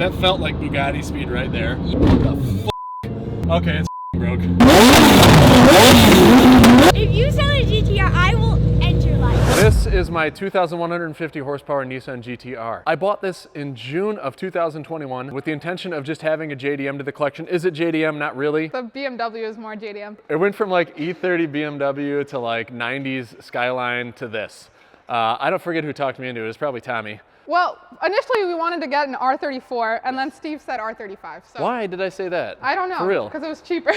That felt like Bugatti speed right there. What the f***? Okay, it's broke. If you sell a GTR, I will end your life. This is my 2,150 horsepower Nissan GTR. I bought this in June of 2021 with the intention of just having a JDM to the collection. Is it JDM? Not really. The BMW is more JDM. It went from like E30 BMW to like 90s Skyline to this. I don't forget who talked me into it. It was probably Tommy. Well, initially we wanted to get an R34, and then Steve said R35. So Why did I say that? I don't know. For real? Because it was cheaper.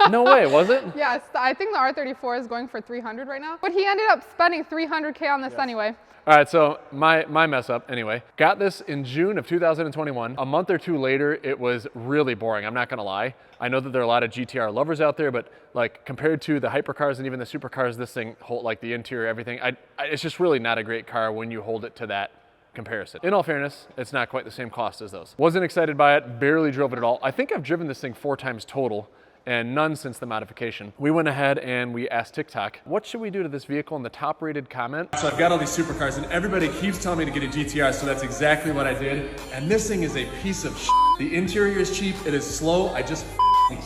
No way, was it? Yes, I think the R34 is going for 300 right now. But he ended up spending 300K on this anyway. All right, so my mess up anyway. Got this in June of 2021. A month or two later, it was really boring, I'm not gonna lie. I know that there are a lot of GTR lovers out there, but like compared to the hypercars and even the supercars, this thing, like the interior, everything, it's just really not a great car when you hold it to that comparison. In all fairness, it's not quite the same cost as those. Wasn't excited by it, barely drove it at all. I think I've driven this thing 4 times total, and none since the modification. We went ahead and we asked TikTok, what should we do to this vehicle in the top rated comment? So I've got all these supercars and everybody keeps telling me to get a GTR, so that's exactly what I did. And this thing is a piece of shit. The interior is cheap, it is slow, I just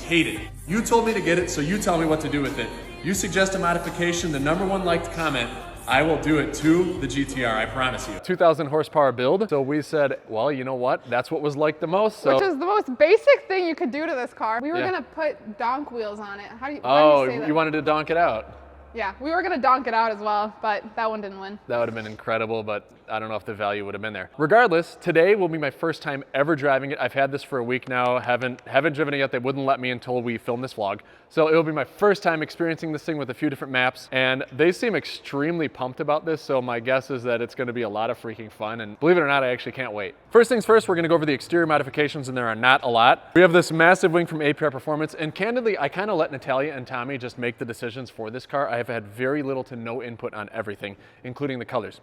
hate it. You told me to get it, so you tell me what to do with it. You suggest a modification, the #1 liked comment, I will do it to the GTR, I promise you. 2,000 horsepower build. So we said, well, you know what? That's what was liked the most. So. Which is the most basic thing you could do to this car. We were gonna put donk wheels on it. How do you say that? You wanted to donk it out? Yeah, we were gonna donk it out as well, but that one didn't win. That would have been incredible, but I don't know if the value would have been there. Regardless, today will be my first time ever driving it. I've had this for a week now, haven't driven it yet. They wouldn't let me until we film this vlog. So it will be my first time experiencing this thing with a few different maps, and they seem extremely pumped about this, so my guess is that it's gonna be a lot of freaking fun, and believe it or not, I actually can't wait. First things first, we're gonna go over the exterior modifications, and there are not a lot. We have this massive wing from APR Performance, and candidly, I kinda let Natalia and Tommy just make the decisions for this car. I have had very little to no input on everything, including the colors.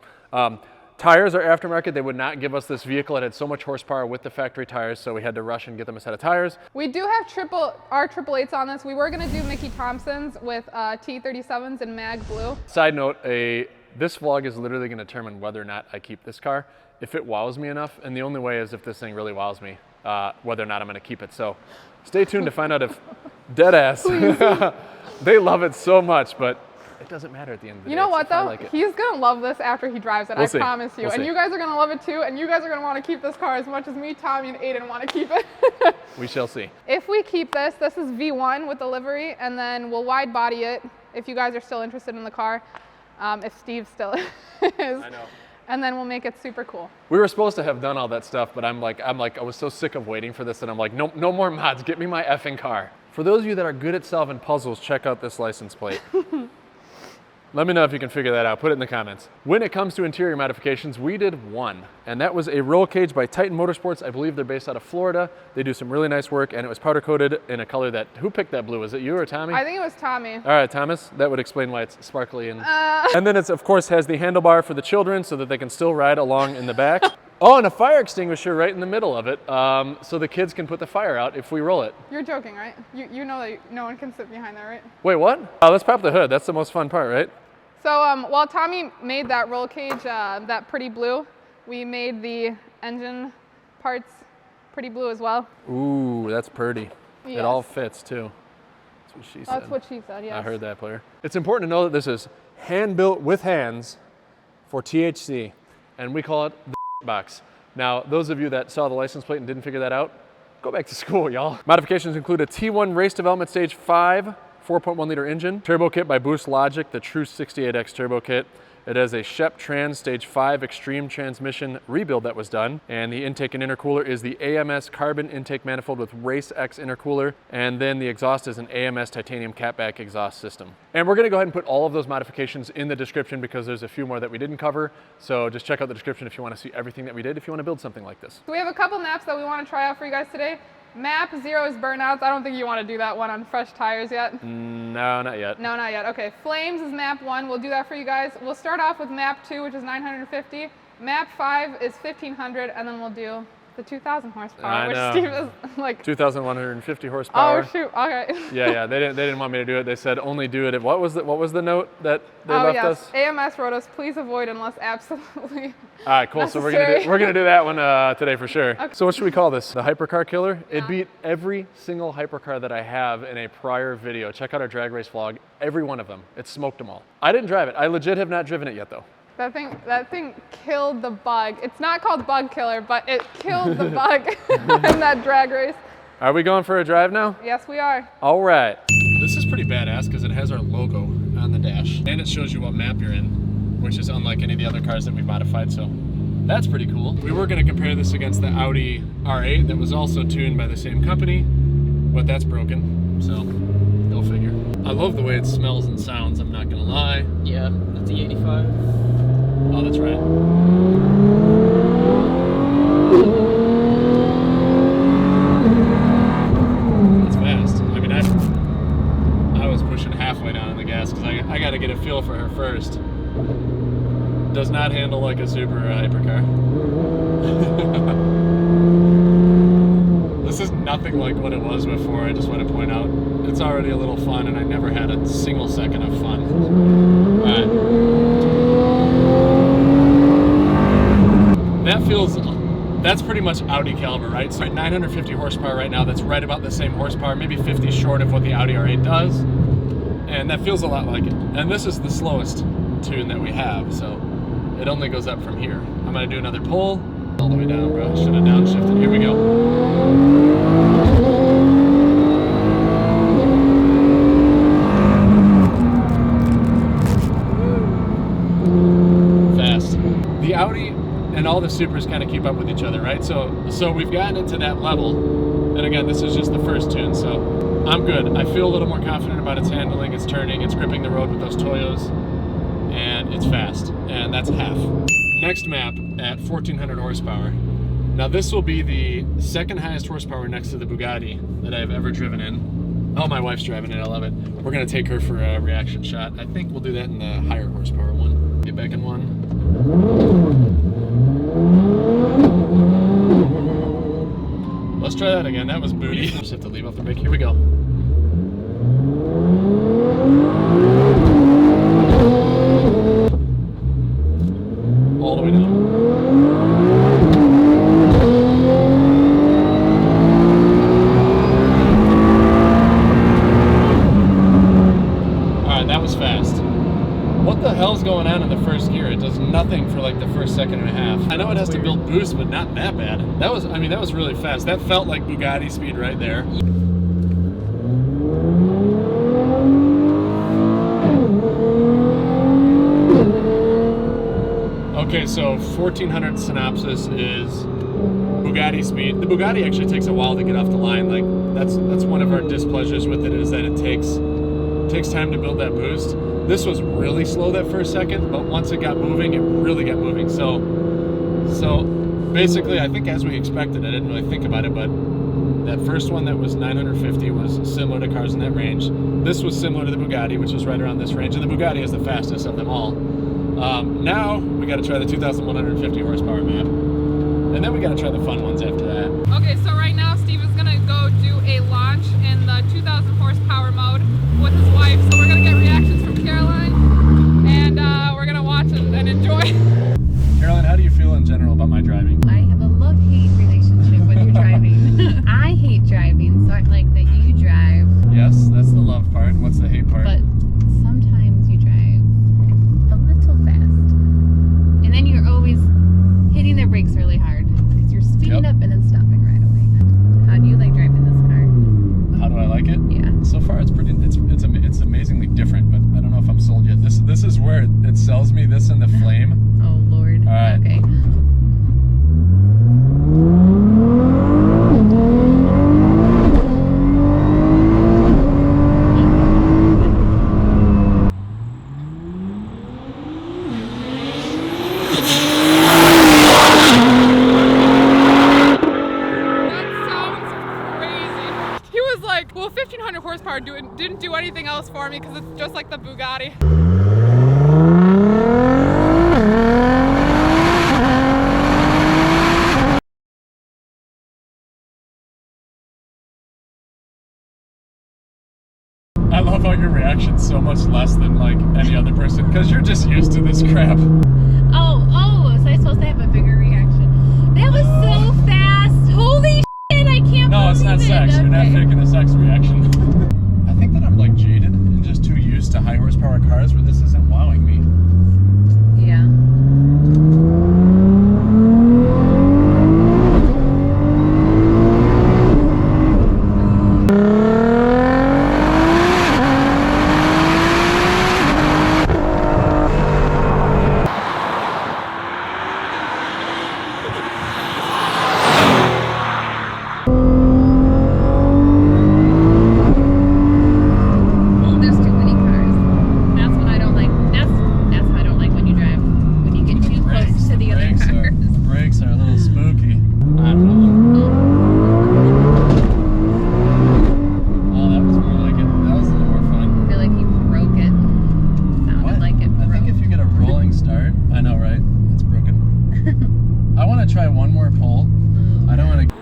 Tires are aftermarket. They would not give us this vehicle. It had so much horsepower with the factory tires, so we had to rush and get them a set of tires. We do have R888s on this. We were gonna do Mickey Thompson's with T37s in mag blue. Side note, this vlog is literally gonna determine whether or not I keep this car, if it wows me enough, and the only way is if this thing really wows me, whether or not I'm gonna keep it. So stay tuned to find out if, dead ass, they love it so much, but it doesn't matter at the end of the day. You know what though? Like he's gonna love this after he drives it. I promise you. And you guys are gonna love it too. And you guys are gonna want to keep this car as much as me, Tommy, and Aiden want to keep it. We shall see. If we keep this is V1 with the livery, and then we'll wide body it if you guys are still interested in the car. If Steve still is. I know. And then we'll make it super cool. We were supposed to have done all that stuff, but I was so sick of waiting for this that I'm like, no more mods. Get me my effing car. For those of you that are good at solving puzzles, check out this license plate. Let me know if you can figure that out. Put it in the comments. When it comes to interior modifications, we did one, and that was a roll cage by Titan Motorsports. I believe they're based out of Florida. They do some really nice work, and it was powder coated in a color that, who picked that blue? Was it you or Tommy? I think it was Tommy. All right, Thomas, that would explain why it's sparkly. And then it's, of course, has the handlebar for the children so that they can still ride along in the back. Oh, and a fire extinguisher right in the middle of it, so the kids can put the fire out if we roll it. You're joking, right? You know that no one can sit behind that, right? Wait, what? Oh, let's pop the hood. That's the most fun part, right? So while Tommy made that roll cage, that pretty blue, we made the engine parts pretty blue as well. Ooh, that's pretty. Yes. It all fits too. That's what she said. That's what she said, yes. I heard that, player. It's important to know that this is hand-built with hands for THC, and we call it the box. Now, those of you that saw the license plate and didn't figure that out, go back to school, y'all. Modifications include a T1 Race Development Stage 5, 4.1 liter engine, turbo kit by Boost Logic, the True 68X turbo kit. It has a ShepTrans Stage 5 Extreme transmission rebuild that was done, and the intake and intercooler is the AMS carbon intake manifold with Race X intercooler, and then the exhaust is an AMS titanium catback exhaust system. And we're gonna go ahead and put all of those modifications in the description because there's a few more that we didn't cover, so just check out the description if you wanna see everything that we did, if you wanna build something like this. So we have a couple maps that we wanna try out for you guys today. Map 0 is burnouts. I don't think you want to do that one on fresh tires yet. No, not yet. No, not yet. Okay, flames is map 1. We'll do that for you guys. We'll start off with map 2, which is 950. Map 5 is 1500, and then we'll do The 2,000 horsepower, I which know. Steve is like 2,150 horsepower. Oh shoot! Okay. Yeah, they didn't want me to do it. They said only do it. What was the note that they Oh left yes, us? AMS wrote us, please avoid unless absolutely. All right, cool. So we're gonna do that one today for sure. Okay. So what should we call this? The hypercar killer? Yeah. It beat every single hypercar that I have in a prior video. Check out our drag race vlog. Every one of them. It smoked them all. I didn't drive it. I legit have not driven it yet though. That thing killed the bug. It's not called Bug Killer, but it killed the bug in that drag race. Are we going for a drive now? Yes, we are. All right. This is pretty badass because it has our logo on the dash and it shows you what map you're in, which is unlike any of the other cars that we've modified, so that's pretty cool. We were going to compare this against the Audi R8 that was also tuned by the same company, but that's broken, so go figure. I love the way it smells and sounds, I'm not going to lie. Yeah, that's the 85. Oh, that's right. That's fast. I mean, I was pushing halfway down on the gas because I got to get a feel for her first. Does not handle like a Super hypercar. This is nothing like what it was before. I just want to point out it's already a little fun, and I never had a single second of fun. All right. That's pretty much Audi caliber, right? So 950 horsepower right now, that's right about the same horsepower, maybe 50 short of what the Audi R8 does. And that feels a lot like it. And this is the slowest tune that we have, so it only goes up from here. I'm gonna do another pull, all the way down, bro. Should have downshifted. Here we go. Fast. The Audi and all the Supers kind of keep up with each other, right? So we've gotten into that level, and again, this is just the first tune, so I'm good. I feel a little more confident about its handling, its turning, it's gripping the road with those Toyos, and it's fast, and that's half. Next map at 1,400 horsepower. Now this will be the second highest horsepower next to the Bugatti that I've ever driven in. Oh, my wife's driving it, I love it. We're gonna take her for a reaction shot. I think we'll do that in the higher horsepower one. Get back in one. Let's try that again. That was booty. Just have to leave off the brake. Here we go. All the way down. All right, that was fast. What the hell's going on in the first gear? It does nothing for like the first second and a half. I know it has to build boost, but not that bad. That was really fast. That felt like Bugatti speed right there. Okay, so 1,400 synopsis is Bugatti speed. The Bugatti actually takes a while to get off the line. Like that's one of our displeasures with it, is that it takes time to build that boost. This was really slow that first second, but once it got moving, it really got moving. So basically, I think as we expected, I didn't really think about it, but that first one that was 950 was similar to cars in that range. This was similar to the Bugatti, which was right around this range, and the Bugatti is the fastest of them all. Now we got to try the 2,150 horsepower map, and then we got to try the fun ones after that. Okay, so right now Steve is gonna go do a launch in the 2,000 horsepower mode with his wife. So we're gonna get reactions from Caroline, and we're gonna watch and enjoy. Caroline, how do you feel in general about my driving? I have a love-hate relationship with your driving. I hate driving, so I like that you drive. Yes, that's the love part. What's the hate part? But sometimes you drive a little fast. And then you're always hitting the brakes really hard because you're speeding up and then stopping right away. How do you like driving this car? How do I like it? Yeah. So far, it's amazingly different, but I don't know if I'm sold yet. This is where it sells me. This and the flame. Oh Lord. All right. Okay. Well, 1,500 horsepower didn't do anything else for me because it's just like the Bugatti. so much less than like any other person because you're just used to this crap. Oh, so I'm supposed to have a bigger reaction. That was so fast. Holy shit, I can't No, it's not believe it. sex. You're not Okay. faking a sex reaction. I think that I'm like jaded and just too used to high horsepower cars where this isn't wowing me. Yeah. Well, there's too many cars. That's what I don't like. That's what I don't like when you drive. When you get too close to the other brakes cars. the brakes are a little spooky. I don't know. Oh, that was more like it. That was a little more fun. I feel like you broke it. Sounded like it broke. I think if you get a rolling start, I know, right? It's broken. I want to try one more pull. I don't want to.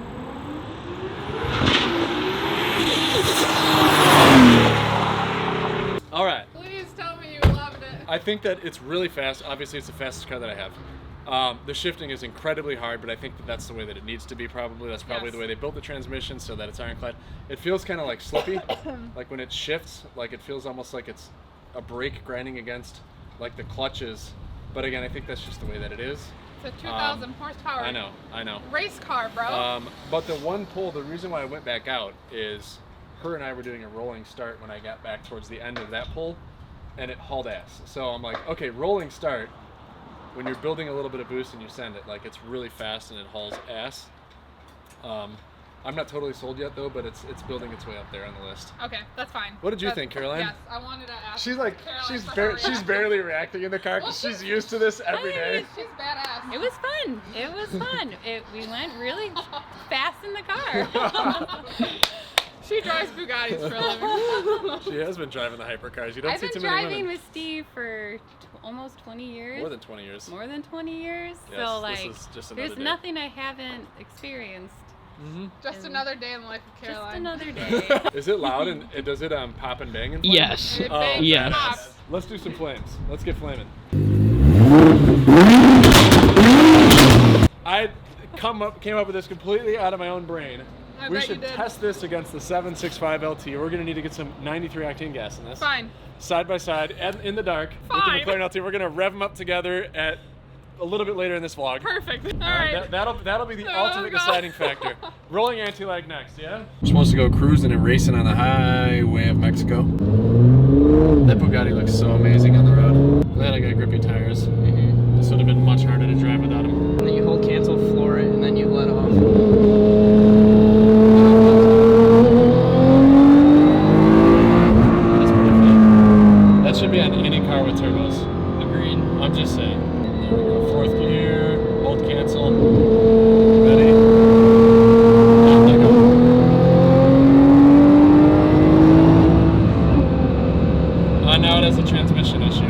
All right. Please tell me you loved it. I think that it's really fast. Obviously, it's the fastest car that I have. The shifting is incredibly hard, but I think that that's the way that it needs to be probably. That's probably Yes. the way they built the transmission so that it's ironclad. It feels kind of like slippy. Like when it shifts, like it feels almost like it's a brake grinding against like the clutches. But again, I think that's just the way that it is. It's a 2,000 horsepower. I know. Race car, bro. But the one pull, the reason why I went back out is her and I were doing a rolling start when I got back towards the end of that pull, and it hauled ass. So I'm like, okay, rolling start, when you're building a little bit of boost and you send it, like it's really fast and it hauls ass. I'm not totally sold yet though, but it's building its way up there on the list. Okay, that's fine. What did you think, Caroline? Yes, I wanted to ask. She's like, Caroline for her she's reaction. barely reacting in the car because she's used to this every day. She's badass. It was fun. It was fun. We went really fast in the car. She drives Bugattis for a living. She has been driving the hypercars. You don't I've see been too many driving women. with Steve for almost 20 years. More than 20 years. More than 20 years. Yes, so this like, is just another there's day. nothing I haven't experienced. Just another day in the life of Just Caroline. another day. Is it loud and does it pop and bang and flame? Yes. It Oh, bangs yes. and pops. Let's do some flames. Let's get flaming. I came up with this completely out of my own brain. I We bet you should did. test this against the 765 LT. We're going to need to get some 93 octane gas in this. Fine. Side by side, and in the dark, with the Fine. McLaren LT. We're going to rev them up together at a little bit later in this vlog. Perfect. All right. That'll be the Oh, ultimate God. deciding factor. Rolling anti-lag next, yeah? We're supposed to go cruising and racing on the highway of Mexico. That Bugatti looks so amazing on the road. Glad I got grippy tires. This would have been much harder to drive without them. And then you hold cancel, floor it, and then you let off. That's pretty fun. That should be on any car with turbos. Agreed. I'm just saying. There we go. Fourth gear, hold cancel. Ready? And let go. Now it has a transmission issue.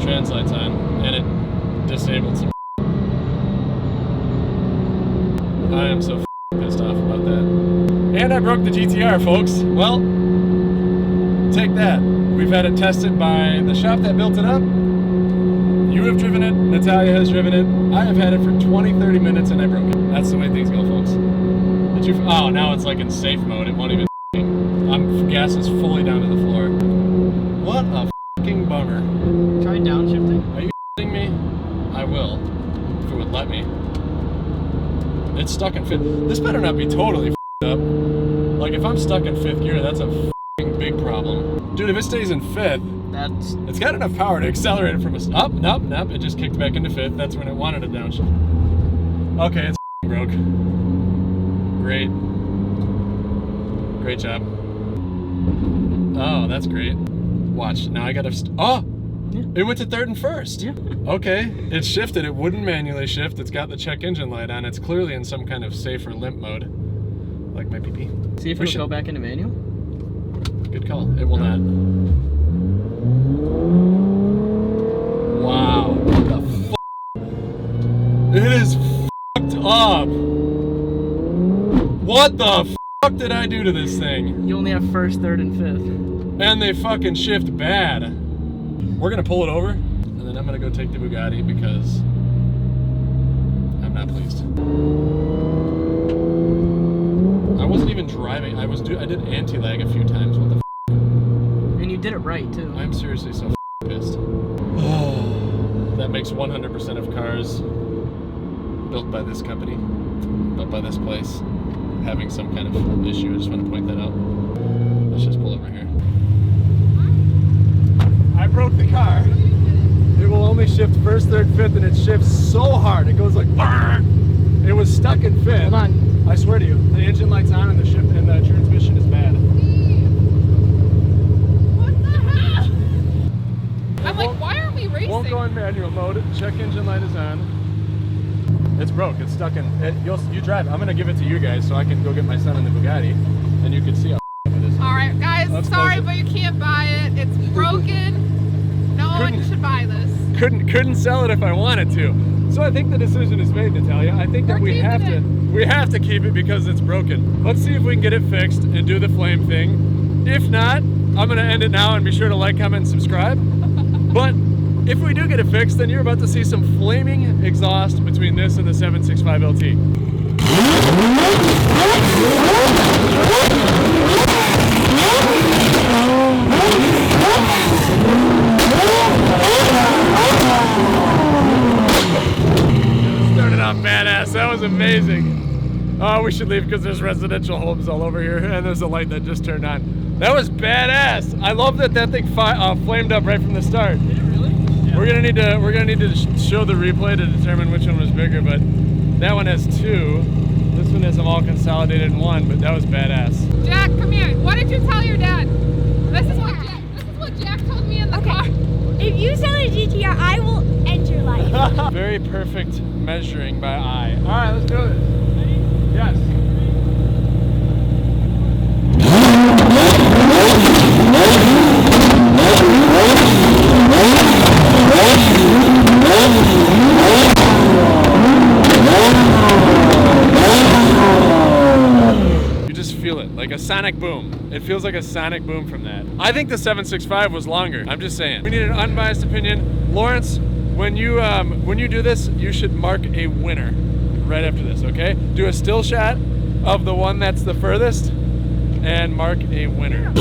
Translight's on, and it disabled some. I am so pissed off about that. And I broke the GTR, folks. Well, take that. We've had it tested by the shop that built it up. You have driven it, Natalia has driven it. I have had it for 20-30 minutes and I broke it. That's the way things go, folks. Did you? Oh, now it's like in safe mode. It won't even. Gas is fully down to the floor. What a fucking bummer. Try downshifting. Are you kidding me? I will, if it would let me. It's stuck in fifth. This better not be totally up. Like if I'm stuck in fifth gear, that's a big problem. Dude, if it stays in fifth, That's it's got enough power to accelerate it from a up. Nope. It just kicked back into fifth. That's when it wanted a downshift. Okay, it's broke. Great job. Oh, that's great. Watch, now I gotta, it went to third and first. Yeah. Okay, it shifted, it wouldn't manually shift. It's got the check engine light on. It's clearly in some kind of safe or limp mode. Like my PP. See if We it'll go back into manual. Good call, it will not. Wow, what the f***? It is f***ed up. What the f*** did I do to this thing? You only have first, third, and fifth. And they fucking shift bad. We're gonna pull it over, and then I'm gonna go take the Bugatti because I'm not pleased. I wasn't even driving. I did anti-lag a few times. What the f? And you did it right too. I'm seriously so pissed. That makes 100% of cars built by this company, built by this place, having some kind of issue. I just want to point that out. Let's just pull over here. I broke the car. It will only shift first, third, fifth, and it shifts so hard. It goes like, it was stuck in fifth. Hold on. I swear to you, the engine light's on and the shift and the transmission is bad. What the hell? I'm like, why aren't we racing? Won't go in manual mode. Check engine light is on. It's broke. It's stuck in. You drive. I'm gonna give it to you guys so I can go get my son in the Bugatti, and you can see how it is. All right, guys. Let's sorry, close it. but you can't buy it. It's broken. No one should buy this. Couldn't sell it if I wanted to. So I think the decision is made, Natalia. I think that we have to keep it because it's broken. Let's see if we can get it fixed and do the flame thing. If not, I'm gonna end it now and be sure to like, comment, and subscribe. But if we do get it fixed, then you're about to see some flaming exhaust between this and the 765 LT. Started off badass. That was amazing. Oh, we should leave because there's residential homes all over here, and there's a light that just turned on. That was badass. I love that thing flamed up right from the start. Did it really? Yeah. We're gonna need to show the replay to determine which one was bigger, but that one has two. This one has them all consolidated in one, but that was badass. Jack, come here. What did you tell your dad? This is what Jack told me in the car. If you sell a GTR, I will end your life. Very perfect measuring by eye. All right, let's do this. Yes. You just feel it, like a sonic boom. It feels like a sonic boom from that. I think the 765 was longer. I'm just saying. We need an unbiased opinion. Lawrence, when you do this, you should mark a winner right after this, okay? Do a still shot of the one that's the furthest and mark a winner.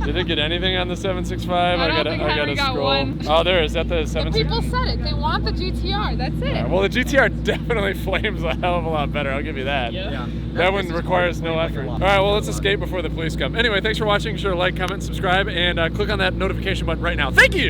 Did it get anything on the 765? I don't think Henry got scroll. one. Oh, there is. That the The 765? people said it. They want the GTR. That's it. Yeah, well, the GTR definitely flames a hell of a lot better. I'll give you that. Yeah. That one requires no effort. All right, well, let's escape before the police come. Anyway, thanks for watching. Be sure to like, comment, subscribe, and click on that notification button right now. Thank you!